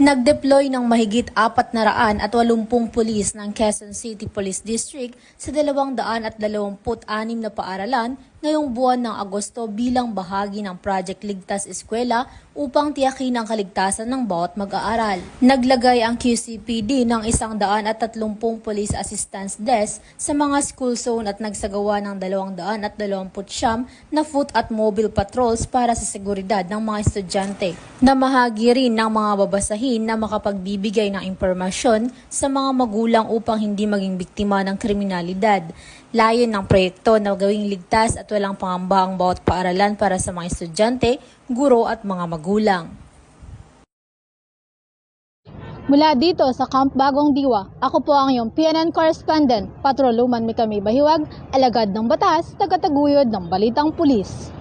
Nag-deploy ng mahigit 480 pulis ng Quezon City Police District sa 226 na paaralan ngayong buwan ng Agosto bilang bahagi ng Project Ligtas Eskwela upang tiyakin ang kaligtasan ng bawat mag-aaral. Naglagay ang QCPD ng 130 Police Assistance Desk sa mga school zone at nagsagawa ng 229 na foot at mobile patrols para sa seguridad ng mga estudyante. Namahagi rin ng mga babasahin na makapagbibigay ng impormasyon sa mga magulang upang hindi maging biktima ng kriminalidad. Layon ng proyekto na gawing ligtas at walang pangamba ang bawat paaralan para sa mga estudyante, guro at mga magulang. Mula dito sa Camp Bagong Diwa, ako po ang iyong PNN correspondent, Patroluman Mikami Bahiwag, alagad ng batas, tagataguyod ng Balitang Pulis.